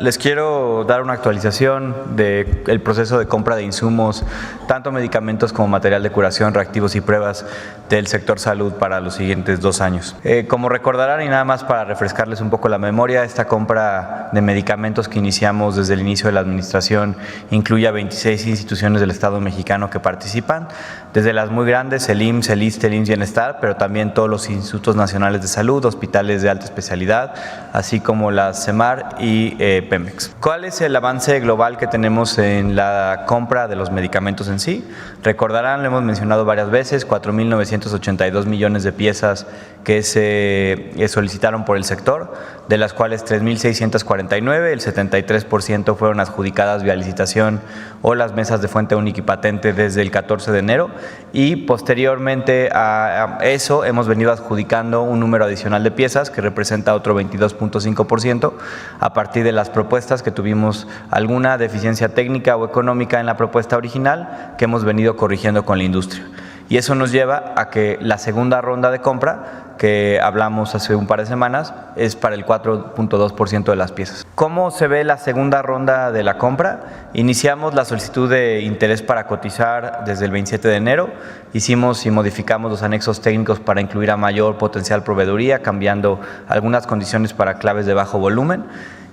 Les quiero dar una actualización del proceso de compra de insumos, tanto medicamentos como material de curación, reactivos y pruebas del sector salud para los siguientes 2 años. Como recordarán, y nada más para refrescarles un poco la memoria, esta compra de medicamentos que iniciamos desde el inicio de la administración incluye a 26 instituciones del Estado mexicano que participan, desde las muy grandes, el IMSS, el ISSSTE, el IMSS Bienestar, pero también todos los institutos nacionales de salud, hospitales de alta especialidad, así como la CEMAR y Pemex. ¿Cuál es el avance global que tenemos en la compra de los medicamentos en sí? Recordarán, lo hemos mencionado varias veces, 4.982 millones de piezas que se solicitaron por el sector, de las cuales 3.649, el 73% fueron adjudicadas vía licitación o las mesas de fuente única y patente desde el 14 de enero, y posteriormente a eso hemos venido adjudicando un número adicional de piezas que representa otro 22.5% a partir de las propuestas que tuvimos alguna deficiencia técnica o económica en la propuesta original que hemos venido corrigiendo con la industria. Y eso nos lleva a que la segunda ronda de compra, que hablamos hace un par de semanas, es para el 4.2% de las piezas. ¿Cómo se ve la segunda ronda de la compra? Iniciamos la solicitud de interés para cotizar desde el 27 de enero. Hicimos y modificamos los anexos técnicos para incluir a mayor potencial proveeduría, cambiando algunas condiciones para claves de bajo volumen.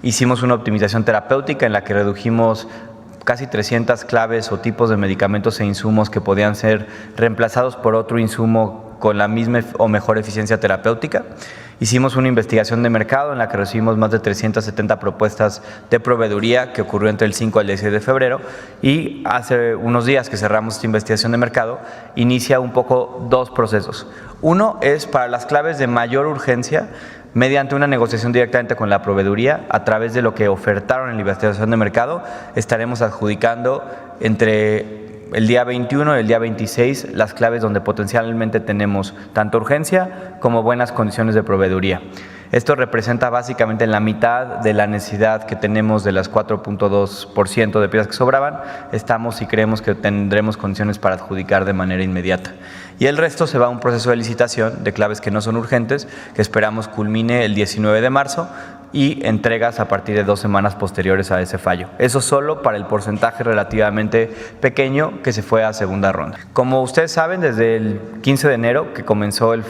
Hicimos una optimización terapéutica en la que redujimos casi 300 claves o tipos de medicamentos e insumos que podían ser reemplazados por otro insumo con la misma o mejor eficiencia terapéutica. Hicimos una investigación de mercado en la que recibimos más de 370 propuestas de proveeduría que ocurrió entre el 5 al 16 de febrero, y hace unos días que cerramos esta investigación de mercado, inicia un poco 2 procesos. Uno es para las claves de mayor urgencia, mediante una negociación directamente con la proveeduría, a través de lo que ofertaron en la investigación de mercado, estaremos adjudicando entre el día 21 y el día 26 las claves donde potencialmente tenemos tanto urgencia como buenas condiciones de proveeduría. Esto representa básicamente la mitad de la necesidad que tenemos de las 4.2% de piezas que sobraban. Estamos y creemos que tendremos condiciones para adjudicar de manera inmediata. Y el resto se va a un proceso de licitación de claves que no son urgentes, que esperamos culmine el 19 de marzo, y entregas a partir de 2 semanas posteriores a ese fallo. Eso solo para el porcentaje relativamente pequeño que se fue a segunda ronda. Como ustedes saben, desde el 15 de enero que comenzó el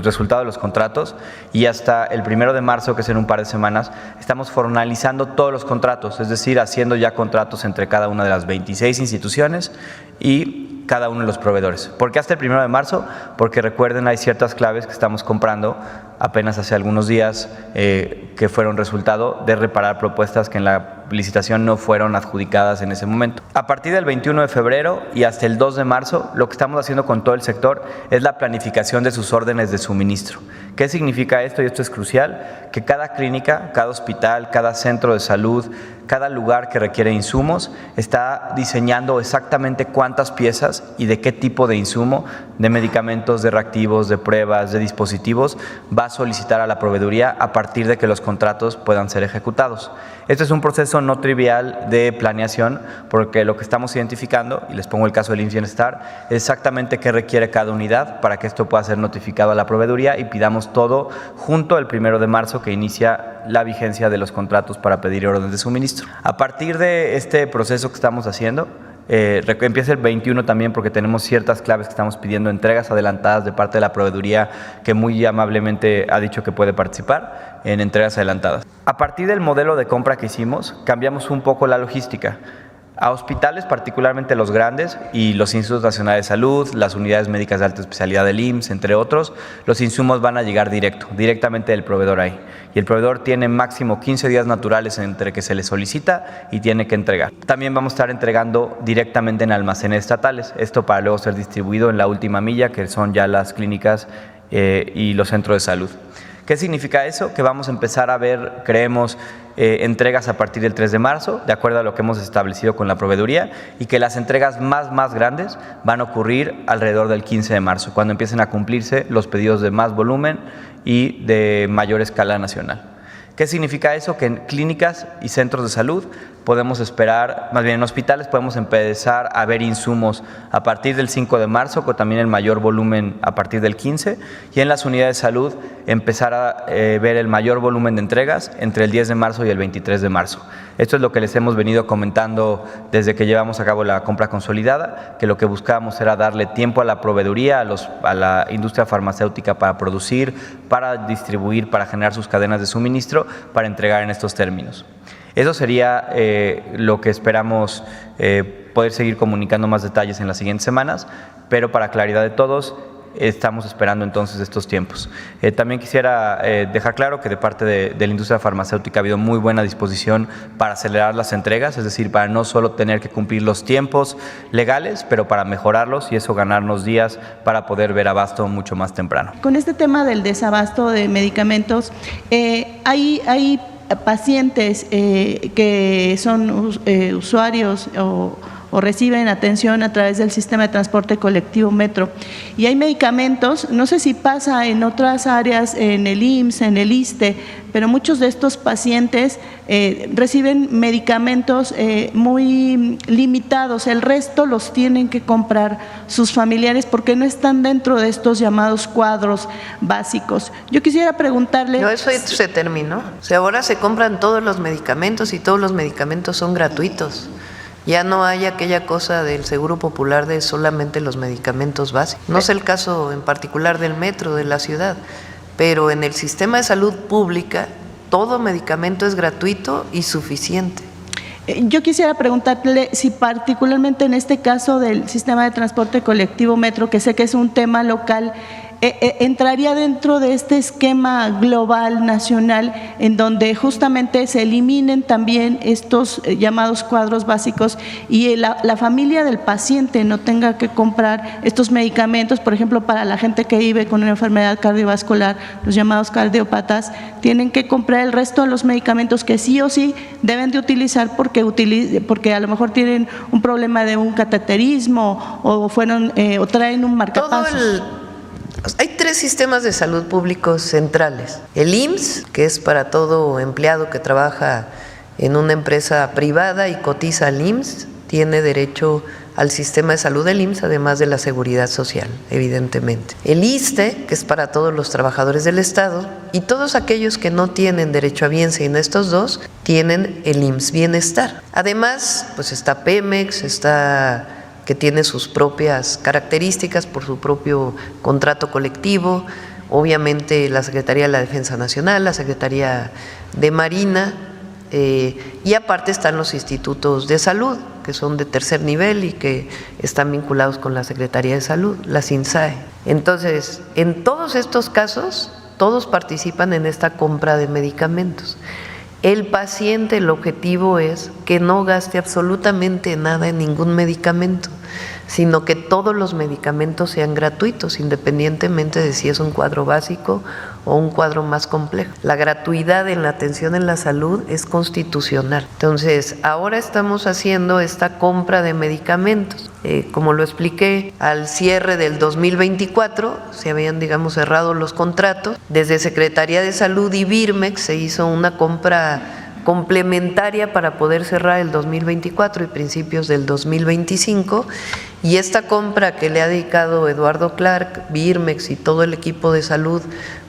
resultado de los contratos, y hasta el 1 de marzo, que es en un par de semanas, estamos formalizando todos los contratos, es decir, haciendo ya contratos entre cada una de las 26 instituciones y cada uno de los proveedores. ¿Por qué hasta el 1 de marzo? Porque recuerden, hay ciertas claves que estamos comprando apenas hace algunos días que fueron resultado de reparar propuestas que en la licitación no fueron adjudicadas en ese momento. A partir del 21 de febrero y hasta el 2 de marzo, lo que estamos haciendo con todo el sector es la planificación de sus órdenes de suministro. ¿Qué significa esto? Y esto es crucial, que cada clínica, cada hospital, cada centro de salud, cada lugar que requiere insumos está diseñando exactamente cuántas piezas y de qué tipo de insumo, de medicamentos, de reactivos, de pruebas, de dispositivos, va a solicitar a la proveeduría a partir de que los contratos puedan ser ejecutados. Este es un proceso no trivial de planeación, porque lo que estamos identificando, y les pongo el caso del IMSS Bienestar, es exactamente qué requiere cada unidad para que esto pueda ser notificado a la proveeduría y pidamos todo junto al 1 de marzo, que inicia la vigencia de los contratos para pedir órdenes de suministro. A partir de este proceso que estamos haciendo, empieza el 21 también, porque tenemos ciertas claves que estamos pidiendo entregas adelantadas de parte de la proveeduría, que muy amablemente ha dicho que puede participar en entregas adelantadas. A partir del modelo de compra que hicimos, cambiamos un poco la logística. A hospitales, particularmente los grandes, y los institutos nacionales de salud, las unidades médicas de alta especialidad del IMSS, entre otros, los insumos van a llegar directamente del proveedor ahí. Y el proveedor tiene máximo 15 días naturales entre que se le solicita y tiene que entregar. También vamos a estar entregando directamente en almacenes estatales, esto para luego ser distribuido en la última milla, que son ya las clínicas y los centros de salud. ¿Qué significa eso? Que vamos a empezar a ver, creemos, entregas a partir del 3 de marzo, de acuerdo a lo que hemos establecido con la proveeduría, y que las entregas más grandes van a ocurrir alrededor del 15 de marzo, cuando empiecen a cumplirse los pedidos de más volumen y de mayor escala nacional. ¿Qué significa eso? Que en clínicas y centros de salud podemos esperar, más bien en hospitales podemos empezar a ver insumos a partir del 5 de marzo, con también el mayor volumen a partir del 15, y en las unidades de salud empezar a ver el mayor volumen de entregas entre el 10 de marzo y el 23 de marzo. Esto es lo que les hemos venido comentando desde que llevamos a cabo la compra consolidada, que lo que buscábamos era darle tiempo a la proveeduría, a la industria farmacéutica para producir, para distribuir, para generar sus cadenas de suministro, para entregar en estos términos. Eso sería lo que esperamos poder seguir comunicando más detalles en las siguientes semanas, pero para claridad de todos, estamos esperando entonces estos tiempos. También quisiera dejar claro que de parte de la industria farmacéutica ha habido muy buena disposición para acelerar las entregas, es decir, para no solo tener que cumplir los tiempos legales, pero para mejorarlos y eso ganarnos días para poder ver abasto mucho más temprano. Con este tema del desabasto de medicamentos, hay pacientes que son usuarios o reciben atención a través del sistema de transporte colectivo Metro. Y hay medicamentos, no sé si pasa en otras áreas, en el IMSS, en el ISSSTE, pero muchos de estos pacientes reciben medicamentos muy limitados, el resto los tienen que comprar sus familiares porque no están dentro de estos llamados cuadros básicos. Yo quisiera preguntarle… No, eso se terminó. O sea, ahora se compran todos los medicamentos y todos los medicamentos son gratuitos. Ya no hay aquella cosa del Seguro Popular de solamente los medicamentos básicos. No es el caso en particular del metro de la ciudad, pero en el sistema de salud pública todo medicamento es gratuito y suficiente. Yo quisiera preguntarle si particularmente en este caso del sistema de transporte colectivo Metro, que sé que es un tema local, entraría dentro de este esquema global nacional en donde justamente se eliminen también estos llamados cuadros básicos y la familia del paciente no tenga que comprar estos medicamentos, por ejemplo, para la gente que vive con una enfermedad cardiovascular, los llamados cardiópatas, tienen que comprar el resto de los medicamentos que sí o sí deben de utilizar porque a lo mejor tienen un problema de un cateterismo o traen un marcapasos. Hay 3 sistemas de salud públicos centrales. El IMSS, que es para todo empleado que trabaja en una empresa privada y cotiza al IMSS, tiene derecho al sistema de salud del IMSS, además de la seguridad social, evidentemente. El ISSSTE, que es para todos los trabajadores del Estado, y todos aquellos que no tienen derecho a bien sin estos dos, tienen el IMSS Bienestar. Además, pues está Pemex, que tiene sus propias características por su propio contrato colectivo, obviamente la Secretaría de la Defensa Nacional, la Secretaría de Marina, y aparte están los institutos de salud, que son de tercer nivel y que están vinculados con la Secretaría de Salud, la SINSAE. Entonces, en todos estos casos, todos participan en esta compra de medicamentos. El paciente, el objetivo es que no gaste absolutamente nada en ningún medicamento, sino que todos los medicamentos sean gratuitos, independientemente de si es un cuadro básico o un cuadro más complejo. La gratuidad en la atención en la salud es constitucional. Entonces, ahora estamos haciendo esta compra de medicamentos. Como lo expliqué, al cierre del 2024 se habían, cerrado los contratos. Desde Secretaría de Salud y Birmex se hizo una compra complementaria para poder cerrar el 2024 y principios del 2025, y esta compra que le ha dedicado Eduardo Clark, Birmex y todo el equipo de salud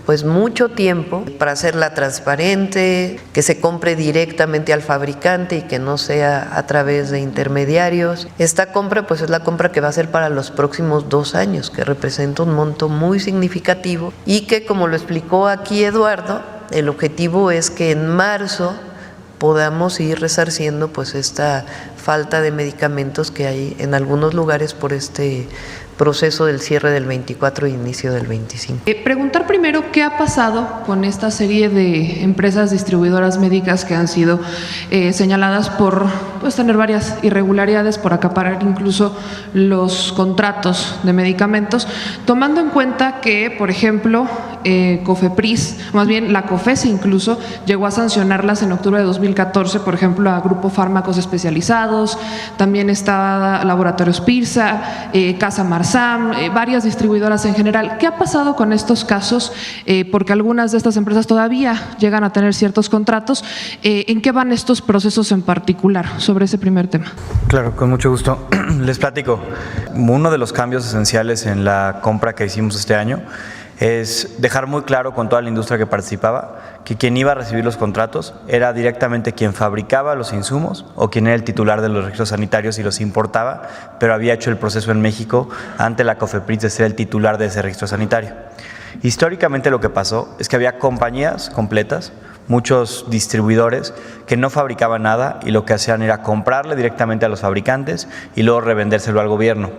pues mucho tiempo para hacerla transparente, que se compre directamente al fabricante y que no sea a través de intermediarios. Esta compra pues es la compra que va a ser para los próximos 2 años, que representa un monto muy significativo y que, como lo explicó aquí Eduardo, el objetivo es que en marzo podamos ir resarciendo pues esta falta de medicamentos que hay en algunos lugares por este proceso del cierre del 24 e inicio del 25. Preguntar primero qué ha pasado con esta serie de empresas distribuidoras médicas que han sido señaladas por tener varias irregularidades, por acaparar incluso los contratos de medicamentos, tomando en cuenta que, por ejemplo, COFEPRIS, más bien la COFESE incluso, llegó a sancionarlas en octubre de 2014, por ejemplo, a Grupo Fármacos Especializados, también está Laboratorios Pirsa, Casa Marsam, varias distribuidoras en general. ¿Qué ha pasado con estos casos? Porque algunas de estas empresas todavía llegan a tener ciertos contratos. ¿En qué van estos procesos en particular sobre ese primer tema? Claro, con mucho gusto. Les platico. Uno de los cambios esenciales en la compra que hicimos este año es dejar muy claro con toda la industria que participaba que quien iba a recibir los contratos era directamente quien fabricaba los insumos o quien era el titular de los registros sanitarios y los importaba, pero había hecho el proceso en México ante la COFEPRIS de ser el titular de ese registro sanitario. Históricamente lo que pasó es que había compañías completas, muchos distribuidores que no fabricaban nada y lo que hacían era comprarle directamente a los fabricantes y luego revendérselo al gobierno.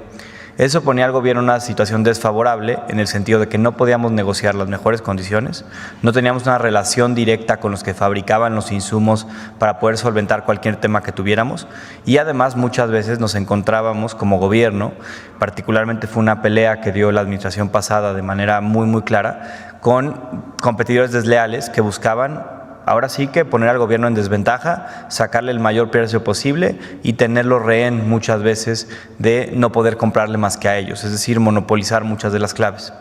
Eso ponía al gobierno en una situación desfavorable en el sentido de que no podíamos negociar las mejores condiciones, no teníamos una relación directa con los que fabricaban los insumos para poder solventar cualquier tema que tuviéramos y además muchas veces nos encontrábamos como gobierno, particularmente fue una pelea que dio la administración pasada de manera muy clara, con competidores desleales que buscaban ahora sí que poner al gobierno en desventaja, sacarle el mayor precio posible y tenerlo rehén muchas veces de no poder comprarle más que a ellos, es decir, monopolizar muchas de las claves.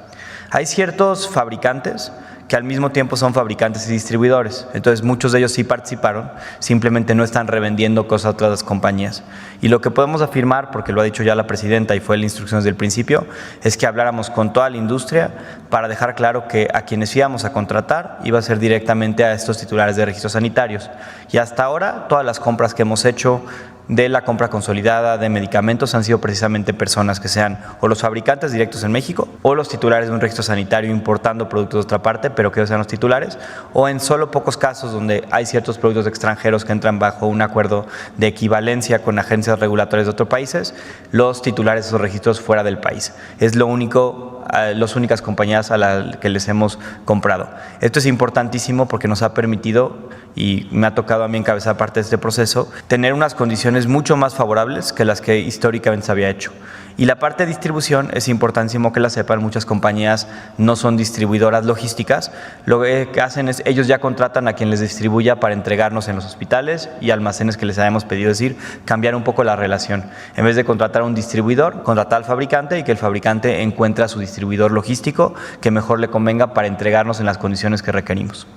Hay ciertos fabricantes que al mismo tiempo son fabricantes y distribuidores, entonces muchos de ellos sí participaron, simplemente no están revendiendo cosas a otras compañías. Y lo que podemos afirmar, porque lo ha dicho ya la presidenta y fue la instrucción desde el principio, es que habláramos con toda la industria para dejar claro que a quienes íbamos a contratar iba a ser directamente a estos titulares de registros sanitarios. Y hasta ahora todas las compras que hemos hecho de la compra consolidada de medicamentos han sido precisamente personas que sean o los fabricantes directos en México o los titulares de un registro sanitario importando productos de otra parte, pero que ellos sean los titulares, o en solo pocos casos donde hay ciertos productos extranjeros que entran bajo un acuerdo de equivalencia con agencias regulatorias de otros países, los titulares de esos registros fuera del país. Es lo único, las únicas compañías a las que les hemos comprado. Esto es importantísimo porque nos ha permitido, y me ha tocado a mí encabezar parte de este proceso, tener unas condiciones mucho más favorables que las que históricamente se había hecho. Y la parte de distribución es importantísimo que la sepan, muchas compañías no son distribuidoras logísticas, lo que hacen es ellos ya contratan a quien les distribuya para entregarnos en los hospitales y almacenes que les hayamos pedido, es decir, cambiar un poco la relación. En vez de contratar a un distribuidor, contratar al fabricante y que el fabricante encuentre a su distribuidor logístico que mejor le convenga para entregarnos en las condiciones que requerimos.